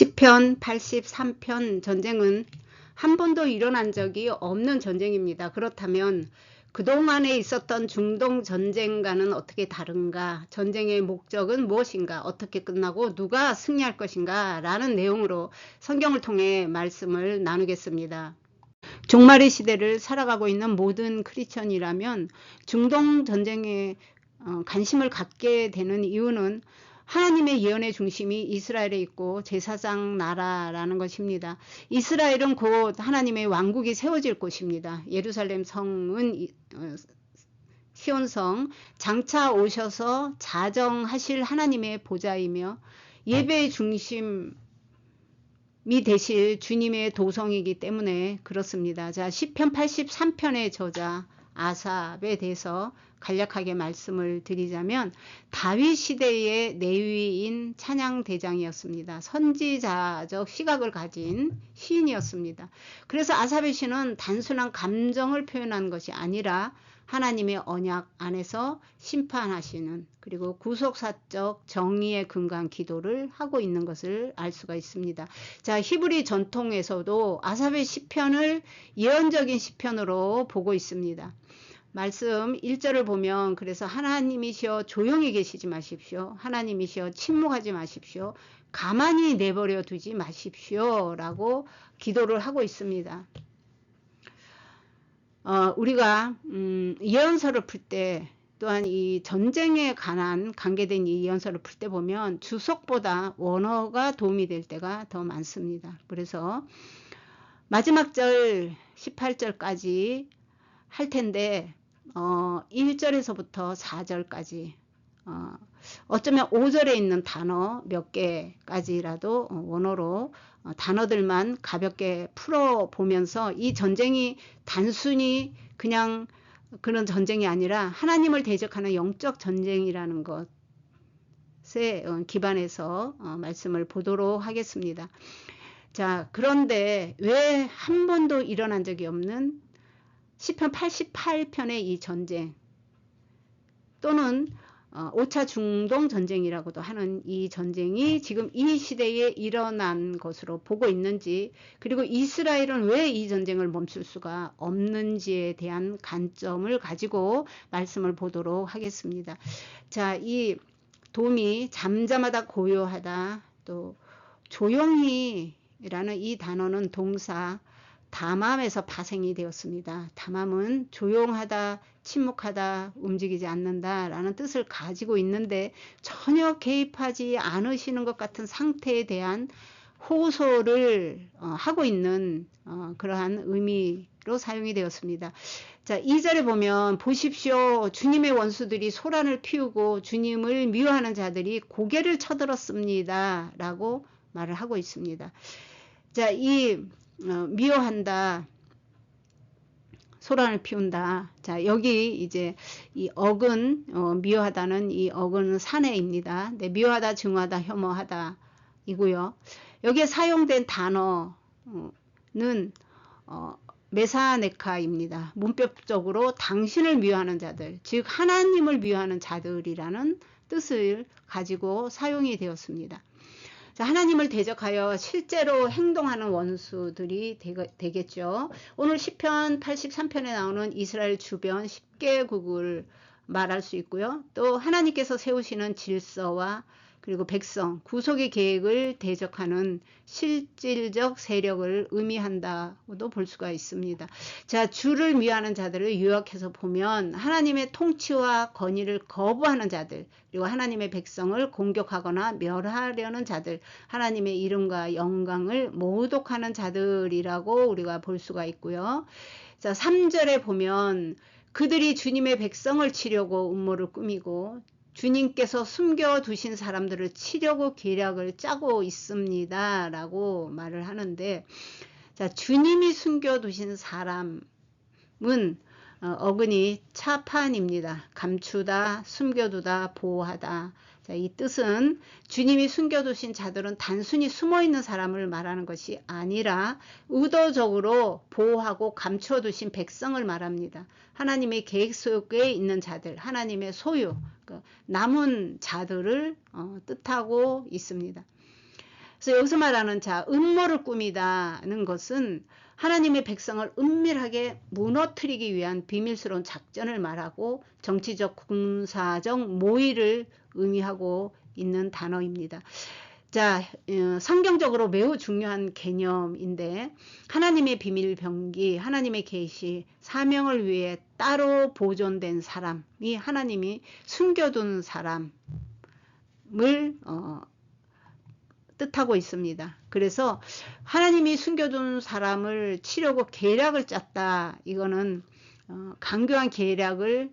시편 83편 전쟁은 한 번도 일어난 적이 없는 전쟁입니다. 그렇다면 그동안에 있었던 중동 전쟁과는 어떻게 다른가? 전쟁의 목적은 무엇인가? 어떻게 끝나고 누가 승리할 것인가? 라는 내용으로 성경을 통해 말씀을 나누겠습니다. 종말의 시대를 살아가고 있는 모든 크리스천이라면 중동 전쟁에 관심을 갖게 되는 이유는 하나님의 예언의 중심이 이스라엘에 있고 제사장 나라라는 것입니다. 이스라엘은 곧 하나님의 왕국이 세워질 곳입니다. 예루살렘 성은 시온성, 장차 오셔서 자정하실 하나님의 보좌이며 예배의 중심이 되실 주님의 도성이기 때문에 그렇습니다. 자, 시편 83편의 저자 아삽에 대해서 간략하게 말씀을 드리자면 다윗 시대의 내위인 찬양대장이었습니다. 선지자적 시각을 가진 시인이었습니다. 그래서 아삽의 시는 단순한 감정을 표현한 것이 아니라 하나님의 언약 안에서 심판하시는 그리고 구속사적 정의에 근거한 기도를 하고 있는 것을 알 수가 있습니다. 자, 히브리 전통에서도 아삽의 시편을 예언적인 시편으로 보고 있습니다. 말씀 1절을 보면 그래서 하나님이시여 조용히 계시지 마십시오. 하나님이시여 침묵하지 마십시오. 가만히 내버려 두지 마십시오. 라고 기도를 하고 있습니다. 우리가 예언서를 풀 때 또한 이 전쟁에 관한 관계된 이 예언서를 풀 때 보면 주석보다 원어가 도움이 될 때가 더 많습니다. 그래서 마지막 절 18절까지 할 텐데 1절에서부터 4절까지 어쩌면 5절에 있는 단어 몇 개까지라도 원어로 단어들만 가볍게 풀어보면서 이 전쟁이 단순히 그냥 그런 전쟁이 아니라 하나님을 대적하는 영적 전쟁이라는 것에 기반해서 말씀을 보도록 하겠습니다. 자, 그런데 왜 한 번도 일어난 적이 없는 시편 88편의 이 전쟁 또는 5차 중동 전쟁이라고도 하는 이 전쟁이 지금 이 시대에 일어난 것으로 보고 있는지, 그리고 이스라엘은 왜 이 전쟁을 멈출 수가 없는지에 대한 관점을 가지고 말씀을 보도록 하겠습니다. 자, 이 도움이 잠잠하다, 고요하다, 또 조용히 라는 이 단어는 동사 담함에서 파생이 되었습니다. 담함은 조용하다, 침묵하다, 움직이지 않는다 라는 뜻을 가지고 있는데 전혀 개입하지 않으시는 것 같은 상태에 대한 호소를 하고 있는 그러한 의미로 사용이 되었습니다. 자, 2절에 보면 보십시오. 주님의 원수들이 소란을 피우고 주님을 미워하는 자들이 고개를 쳐들었습니다. 라고 말을 하고 있습니다. 자, 이 미워한다, 소란을 피운다. 자, 여기 이제 이 억은 미워하다는 이 억은 산해입니다. 네, 미워하다, 증오하다, 혐오하다 이고요. 여기에 사용된 단어는 메사네카입니다. 문법적으로 당신을 미워하는 자들, 즉 하나님을 미워하는 자들이라는 뜻을 가지고 사용이 되었습니다. 자, 하나님을 대적하여 실제로 행동하는 원수들이 되겠죠. 오늘 시편 83편에 나오는 이스라엘 주변 10개국을 말할 수 있고요. 또 하나님께서 세우시는 질서와 그리고 백성, 구속의 계획을 대적하는 실질적 세력을 의미한다고도 볼 수가 있습니다. 자, 주를 미워하는 자들을 요약해서 보면 하나님의 통치와 권위를 거부하는 자들, 그리고 하나님의 백성을 공격하거나 멸하려는 자들, 하나님의 이름과 영광을 모독하는 자들이라고 우리가 볼 수가 있고요. 자, 3절에 보면 그들이 주님의 백성을 치려고 음모를 꾸미고 주님께서 숨겨두신 사람들을 치려고 계략을 짜고 있습니다 라고 말을 하는데, 자, 주님이 숨겨두신 사람은 어근이 차판입니다. 감추다, 숨겨두다, 보호하다. 자, 이 뜻은 주님이 숨겨두신 자들은 단순히 숨어있는 사람을 말하는 것이 아니라 의도적으로 보호하고 감춰두신 백성을 말합니다. 하나님의 계획 속에 있는 자들, 하나님의 소유, 남은 자들을 뜻하고 있습니다. 그래서 여기서 말하는 자, 음모를 꾸미다는 것은 하나님의 백성을 은밀하게 무너뜨리기 위한 비밀스러운 작전을 말하고 정치적, 군사적 모의를 의미하고 있는 단어입니다. 자, 성경적으로 매우 중요한 개념인데 하나님의 비밀 병기, 하나님의 계시, 사명을 위해 따로 보존된 사람이 하나님이 숨겨둔 사람을 뜻하고 있습니다. 그래서 하나님이 숨겨둔 사람을 치려고 계략을 짰다. 이거는 간교한 계략을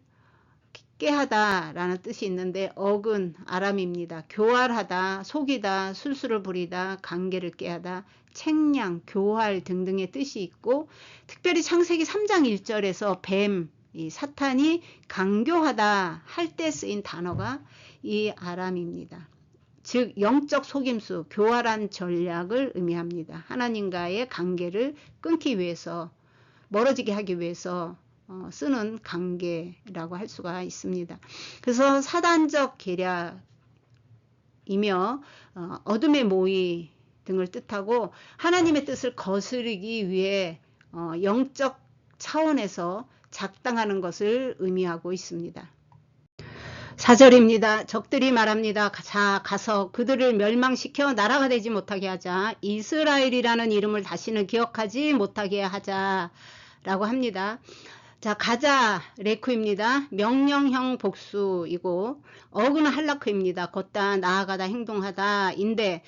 깨하다라는 뜻이 있는데 억은 아람입니다. 교활하다, 속이다, 술수를 부리다, 관계를 깨하다, 책량, 교활 등등의 뜻이 있고 특별히 창세기 3장 1절에서 뱀, 이 사탄이 간교하다 할 때 쓰인 단어가 이 아람입니다. 즉 영적 속임수, 교활한 전략을 의미합니다. 하나님과의 관계를 끊기 위해서, 멀어지게 하기 위해서 쓰는 관계라고 할 수가 있습니다. 그래서 사단적 계략이며 어둠의 모의 등을 뜻하고 하나님의 뜻을 거스르기 위해 영적 차원에서 작당하는 것을 의미하고 있습니다. 4절입니다. 적들이 말합니다. 자, 가서 그들을 멸망시켜 나라가 되지 못하게 하자. 이스라엘이라는 이름을 다시는 기억하지 못하게 하자 라고 합니다. 자, 가자 레크입니다. 명령형 복수이고 어그는 할라크입니다. 걷다, 나아가다, 행동하다 인데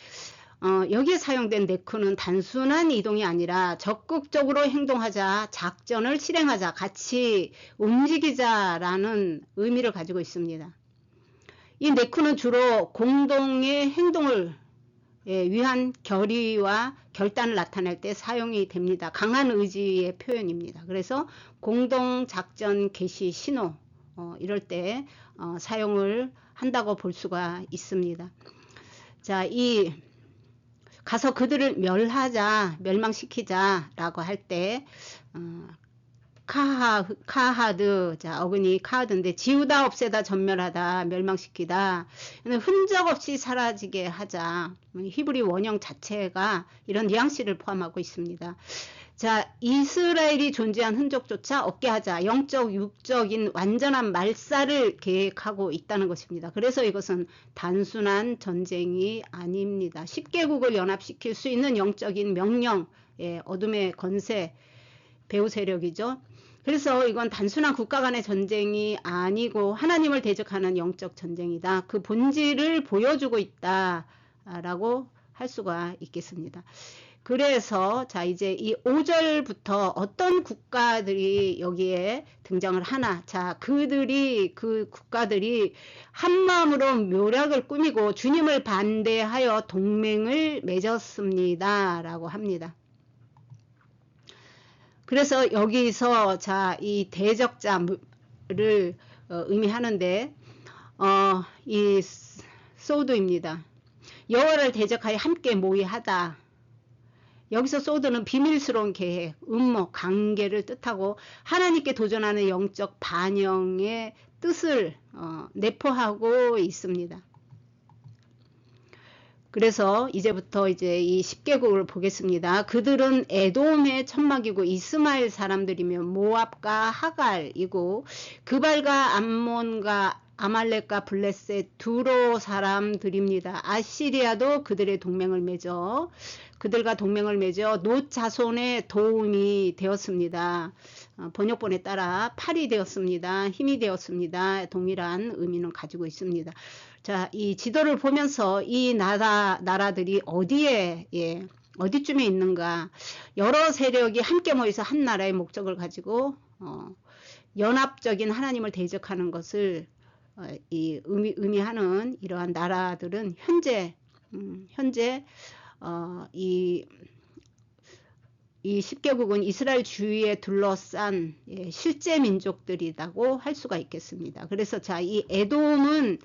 여기에 사용된 레크는 단순한 이동이 아니라 적극적으로 행동하자, 작전을 실행하자, 같이 움직이자라는 의미를 가지고 있습니다. 이 네크는 주로 공동의 행동을 위한 결의와 결단을 나타낼 때 사용이 됩니다. 강한 의지의 표현입니다. 그래서 공동작전 개시 신호 이럴 때 사용을 한다고 볼 수가 있습니다. 자, 이 가서 그들을 멸하자, 멸망시키자 라고 할 때 카하드, 자, 어근이 카하드인데 지우다, 없애다, 전멸하다, 멸망시키다, 흔적 없이 사라지게 하자. 히브리 원형 자체가 이런 뉘앙스를 포함하고 있습니다. 자, 이스라엘이 존재한 흔적조차 없게 하자. 영적, 육적인 완전한 말살을 계획하고 있다는 것입니다. 그래서 이것은 단순한 전쟁이 아닙니다. 10개국을 연합시킬 수 있는 영적인 명령, 어둠의 권세, 배후 세력이죠. 그래서 이건 단순한 국가 간의 전쟁이 아니고 하나님을 대적하는 영적 전쟁이다. 그 본질을 보여주고 있다라고 할 수가 있겠습니다. 그래서 자, 이제 이 5절부터 어떤 국가들이 여기에 등장을 하나. 자, 그 국가들이 한마음으로 묘략을 꾸미고 주님을 반대하여 동맹을 맺었습니다 라고 합니다. 그래서 여기서 자, 이 대적자를 의미하는데 이 소드입니다. 여호와를 대적하여 함께 모의하다. 여기서 소드는 비밀스러운 계획, 음모, 관계를 뜻하고 하나님께 도전하는 영적 반영의 뜻을 내포하고 있습니다. 그래서 이제부터 이제 이 10개국을 보겠습니다. 그들은 에돔의 천막이고 이스마엘 사람들이며 모압과 하갈이고 그발과 암몬과 아말렉과 블레셋 두로 사람들입니다. 아시리아도 그들의 동맹을 맺어 그들과 동맹을 맺어 롯 자손의 도움이 되었습니다. 번역본에 따라 팔이 되었습니다. 힘이 되었습니다. 동일한 의미는 가지고 있습니다. 자, 이 지도를 보면서 이 나라들이 어디에, 어디쯤에 있는가. 여러 세력이 함께 모여서 한 나라의 목적을 가지고, 연합적인 하나님을 대적하는 것을, 의미하는 이러한 나라들은 현재, 이 10개국은 이스라엘 주위에 둘러싼 실제 민족들이라고 할 수가 있겠습니다. 그래서 자, 이 에돔은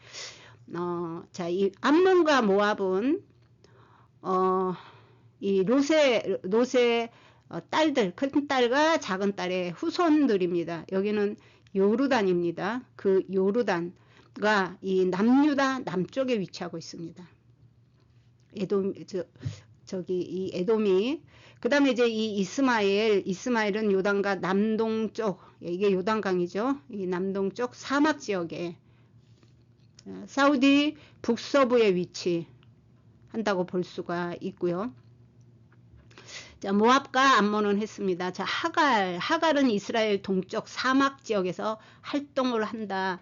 자, 이 암몬과 모압은 이 롯의 딸들, 큰 딸과 작은 딸의 후손들입니다. 여기는 요르단입니다. 그 요르단과 이 남유다 남쪽에 위치하고 있습니다. 저기 이 에돔이, 그 다음에 이제 이 이스마엘은 요단강 남동쪽, 이게 요단강이죠. 이 남동쪽 사막 지역에 사우디 북서부에 위치한다고 볼 수가 있고요. 자, 모압과 암몬은 했습니다. 자, 하갈은 이스라엘 동쪽 사막 지역에서 활동을 한다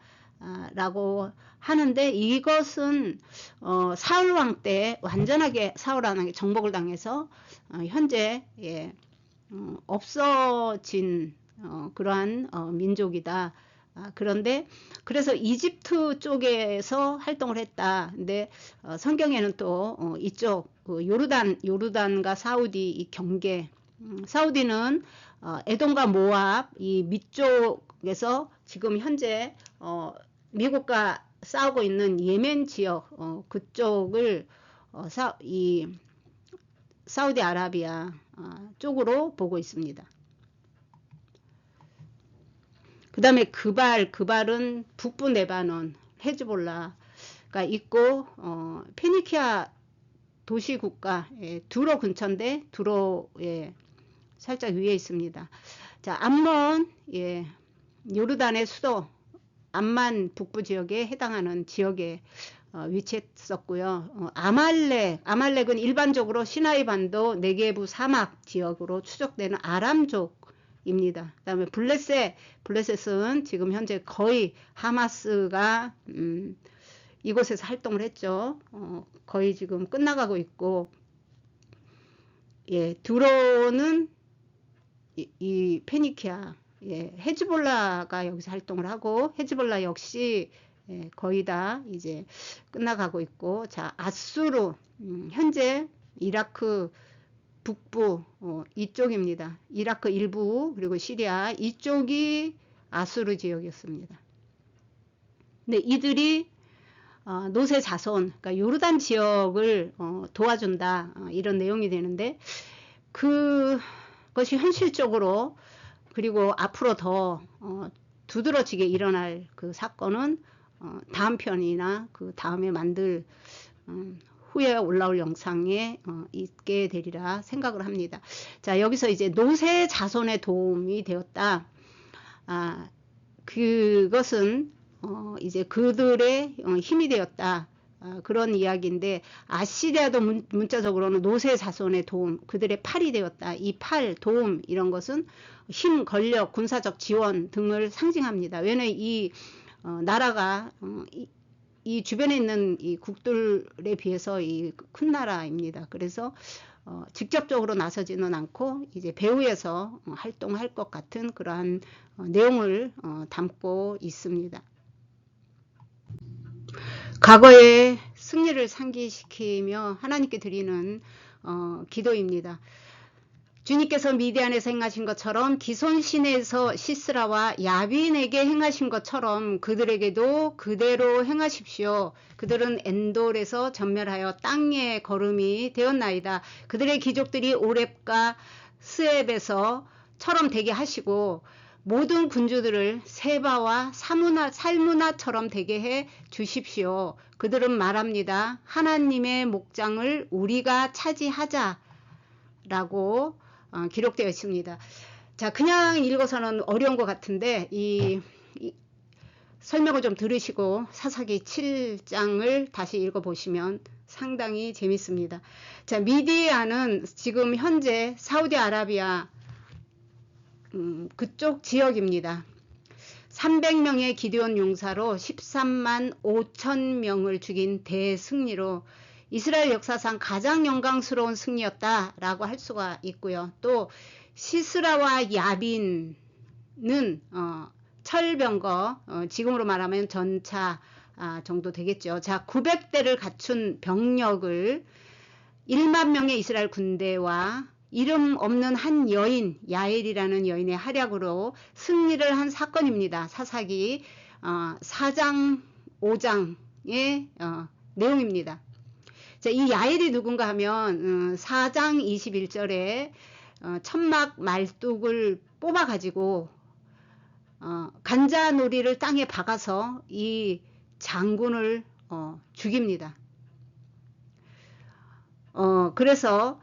라고 하는데, 이것은 사울 왕 때 완전하게 사울 왕에게 정복을 당해서 현재 없어진 그러한 민족이다. 그런데 그래서 이집트 쪽에서 활동을 했다. 근데 성경에는 또 이쪽 요르단과 사우디 이 경계, 사우디는 에돔과 모압 이 밑쪽에서 지금 현재 미국과 싸우고 있는 예멘 지역 그쪽을 이 사우디아라비아 쪽으로 보고 있습니다. 그 다음에 그발은 북부 레바논 헤즈볼라가 있고, 페니키아 도시국가 두로 근처인데 두로에 살짝 위에 있습니다. 자, 암몬, 요르단의 수도 암만 북부 지역에 해당하는 지역에 위치했었고요. 아말렉은 일반적으로 시나이 반도 네게부 사막 지역으로 추적되는 아람족입니다. 그 다음에 블레셋은 지금 현재 거의 하마스가 이곳에서 활동을 했죠. 거의 지금 끝나가고 있고, 두로는 이 페니키아, 헤즈볼라가 여기서 활동을 하고, 헤즈볼라 역시 거의 다 이제 끝나가고 있고, 자, 아수르, 현재 이라크 북부 이쪽입니다. 이라크 일부 그리고 시리아 이쪽이 아수르 지역이었습니다. 근데 이들이 노세 자손, 그러니까 요르단 지역을 도와준다, 이런 내용이 되는데, 그것이 현실적으로 그리고 앞으로 더 두드러지게 일어날 그 사건은 다음 편이나 그 다음에 만들 후에 올라올 영상에 있게 되리라 생각을 합니다. 자, 여기서 이제 노세 자손의 도움이 되었다. 그것은 이제 그들의 힘이 되었다. 그런 이야기인데, 아시리아도 문자적으로는 노세 자손의 도움, 그들의 팔이 되었다. 이 팔, 도움, 이런 것은 힘, 권력, 군사적 지원 등을 상징합니다. 왜냐하면 이 나라가 이 주변에 있는 이 국들에 비해서 이 큰 나라입니다. 그래서 직접적으로 나서지는 않고 이제 배후에서 활동할 것 같은 그러한 내용을 담고 있습니다. 과거의 승리를 상기시키며 하나님께 드리는 기도입니다. 주님께서 미디안에서 행하신 것처럼 기손 시내에서 시스라와 야빈에게 행하신 것처럼 그들에게도 그대로 행하십시오. 그들은 엔돌에서 전멸하여 땅의 거름이 되었나이다. 그들의 귀족들이 오렙과 스앱에서 처럼 되게 하시고 모든 군주들을 세바와 살무나처럼 되게 해 주십시오. 그들은 말합니다. 하나님의 목장을 우리가 차지하자 라고 기록되어 있습니다. 자, 그냥 읽어서는 어려운 것 같은데 이 설명을 좀 들으시고 사사기 7장을 다시 읽어보시면 상당히 재밌습니다. 자, 미디안은 지금 현재 사우디아라비아 그쪽 지역입니다. 300명의 기드온 용사로 13만 5천 명을 죽인 대승리로 이스라엘 역사상 가장 영광스러운 승리였다라고 할 수가 있고요. 또 시스라와 야빈은 철병거, 지금으로 말하면 전차 정도 되겠죠. 자, 900대를 갖춘 병력을 1만 명의 이스라엘 군대와 이름 없는 한 여인, 야엘이라는 여인의 활약으로 승리를 한 사건입니다. 사사기 4장 5장의 내용입니다. 자, 이 야엘이 누군가 하면 4장 21절에 천막 말뚝을 뽑아 가지고 간자놀이를 땅에 박아서 이 장군을 죽입니다. 그래서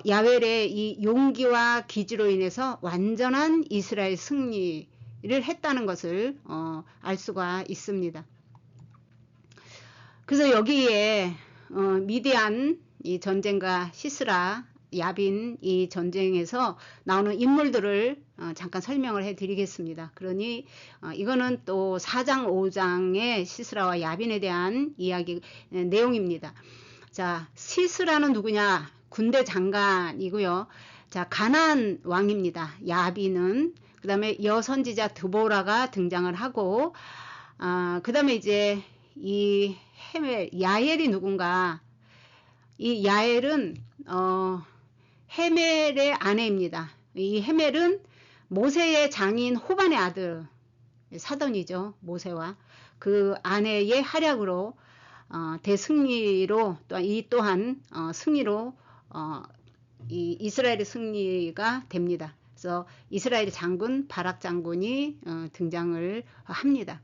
야웰의 이 용기와 기지로 인해서 완전한 이스라엘 승리를 했다는 것을 알 수가 있습니다. 그래서 여기에 미디안 이 전쟁과 시스라 야빈 이 전쟁에서 나오는 인물들을 잠깐 설명을 해 드리겠습니다. 그러니 이거는 또 4장 5장의 시스라와 야빈에 대한 이야기 내용입니다. 자, 시스라는 누구냐? 군대 장관이고요. 자, 가나안 왕입니다. 야빈은. 그 다음에 여선지자 드보라가 등장을 하고, 그 다음에 이제 이 야엘이 누군가? 이 야엘은 헤멜의 아내입니다. 이 헤멜은 모세의 장인 호반의 아들, 사돈이죠. 모세와 그 아내의 활약으로 대승리로 또 이 또한 승리로 이 이스라엘의 승리가 됩니다. 그래서 이스라엘의 장군 바락 장군이 등장을 합니다.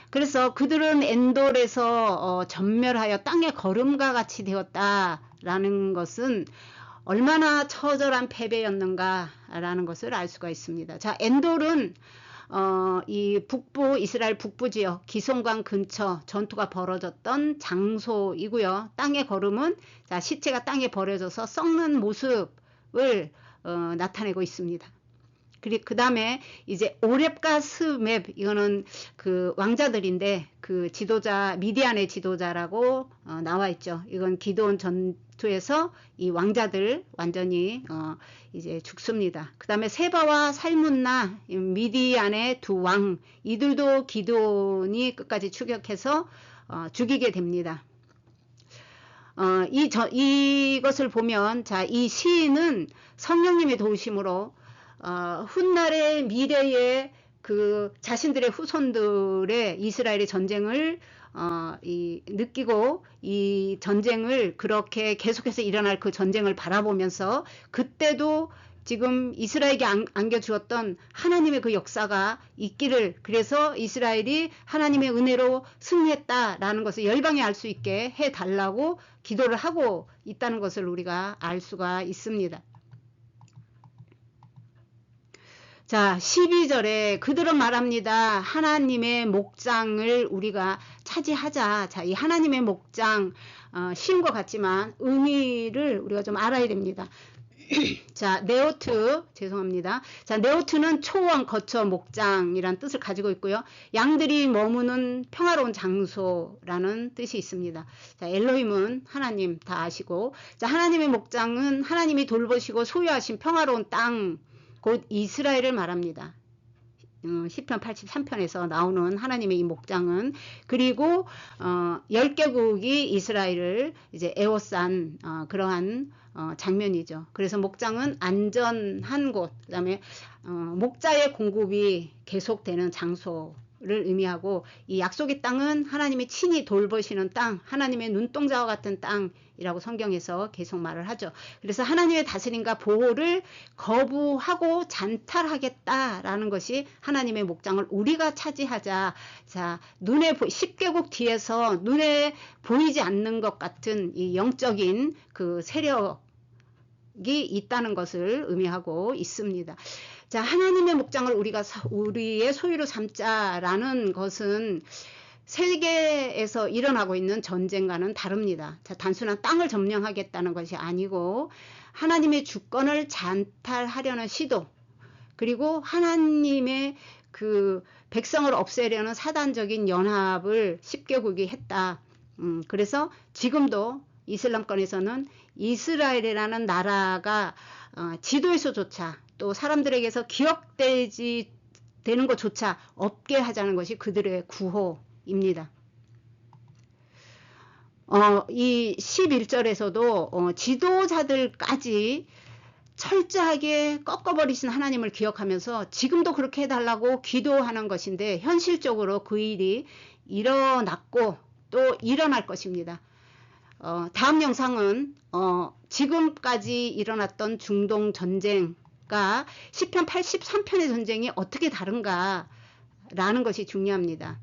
그래서 그들은 엔돌에서 전멸하여 땅의 거름과 같이 되었다라는 것은 얼마나 처절한 패배였는가라는 것을 알 수가 있습니다. 자, 엔돌은 이 북부 이스라엘 북부 지역 기손강 근처 전투가 벌어졌던 장소이고요. 땅의 거름은 자, 시체가 땅에 버려져서 썩는 모습을 나타내고 있습니다. 그리고 그 다음에 이제 오렙과 스맵, 이거는 그 왕자들인데 그 지도자 미디안의 지도자라고 나와 있죠. 이건 기드온 전투에서 이 왕자들 완전히 이제 죽습니다. 그 다음에 세바와 살문나 미디안의 두 왕, 이들도 기드온이 끝까지 추격해서 죽이게 됩니다. 이것을 보면 자, 이 시인은 성령님의 도우심으로 훗날의 미래의 그 자신들의 후손들의 이스라엘의 전쟁을 느끼고 이 전쟁을 그렇게 계속해서 일어날 그 전쟁을 바라보면서 그때도 지금 이스라엘에게 안겨주었던 하나님의 그 역사가 있기를, 그래서 이스라엘이 하나님의 은혜로 승리했다라는 것을 열방에 알 수 있게 해달라고 기도를 하고 있다는 것을 우리가 알 수가 있습니다. 자, 12절에 그들은 말합니다. 하나님의 목장을 우리가 차지하자. 자, 이 하나님의 목장, 쉬운 것 같지만 의미를 우리가 좀 알아야 됩니다. 자, 네오트, 죄송합니다. 자, 네오트는 초원, 거처, 목장이란 뜻을 가지고 있고요. 양들이 머무는 평화로운 장소라는 뜻이 있습니다. 자, 엘로힘은 하나님 다 아시고, 자, 하나님의 목장은 하나님이 돌보시고 소유하신 평화로운 땅, 곧 이스라엘을 말합니다. 시편 83편에서 나오는 하나님의 이 목장은, 그리고 10개국이 이스라엘을 이제 에워싼 그러한 장면이죠. 그래서 목장은 안전한 곳, 그 다음에 목자의 공급이 계속되는 장소를 의미하고, 이 약속의 땅은 하나님이 친히 돌보시는 땅, 하나님의 눈동자와 같은 땅이라고 성경에서 계속 말을 하죠. 그래서 하나님의 다스림과 보호를 거부하고 잔탈하겠다라는 것이 하나님의 목장을 우리가 차지하자. 자, 눈에 10개국 뒤에서 눈에 보이지 않는 것 같은 이 영적인 그 세력이 있다는 것을 의미하고 있습니다. 자, 하나님의 목장을 우리가 우리의 소유로 삼자라는 것은 세계에서 일어나고 있는 전쟁과는 다릅니다. 자, 단순한 땅을 점령하겠다는 것이 아니고 하나님의 주권을 잔탈하려는 시도, 그리고 하나님의 그 백성을 없애려는 사단적인 연합을 10개국이 했다. 그래서 지금도 이슬람권에서는 이스라엘이라는 나라가 지도에서조차 또 사람들에게서 기억되는 것조차 없게 하자는 것이 그들의 구호입니다. 이 11절에서도 지도자들까지 철저하게 꺾어버리신 하나님을 기억하면서 지금도 그렇게 해달라고 기도하는 것인데, 현실적으로 그 일이 일어났고 또 일어날 것입니다. 다음 영상은 지금까지 일어났던 중동 전쟁과 시편 83편의 전쟁이 어떻게 다른가 라는 것이 중요합니다.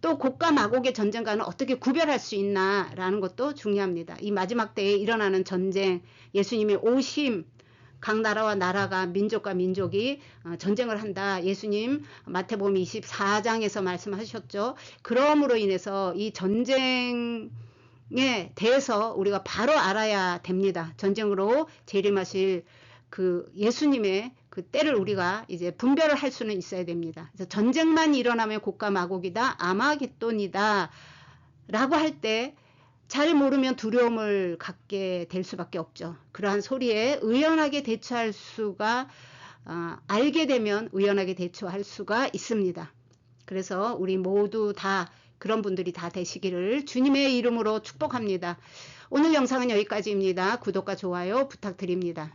또 곡과 마곡의 전쟁과는 어떻게 구별할 수 있나라는 것도 중요합니다. 이 마지막 때에 일어나는 전쟁, 예수님의 오심, 각 나라와 나라가 민족과 민족이 전쟁을 한다. 예수님 마태복음 24장에서 말씀하셨죠. 그러므로 인해서 이 전쟁에 대해서 우리가 바로 알아야 됩니다. 전쟁으로 재림하실 그 예수님의 그 때를 우리가 이제 분별을 할 수는 있어야 됩니다. 그래서 전쟁만 일어나면 곡과 마곡이다, 아마겟돈이다 라고 할 때 잘 모르면 두려움을 갖게 될 수밖에 없죠. 그러한 소리에 의연하게 대처할 수가 알게 되면 의연하게 대처할 수가 있습니다. 그래서 우리 모두 다 그런 분들이 다 되시기를 주님의 이름으로 축복합니다. 오늘 영상은 여기까지입니다. 구독과 좋아요 부탁드립니다.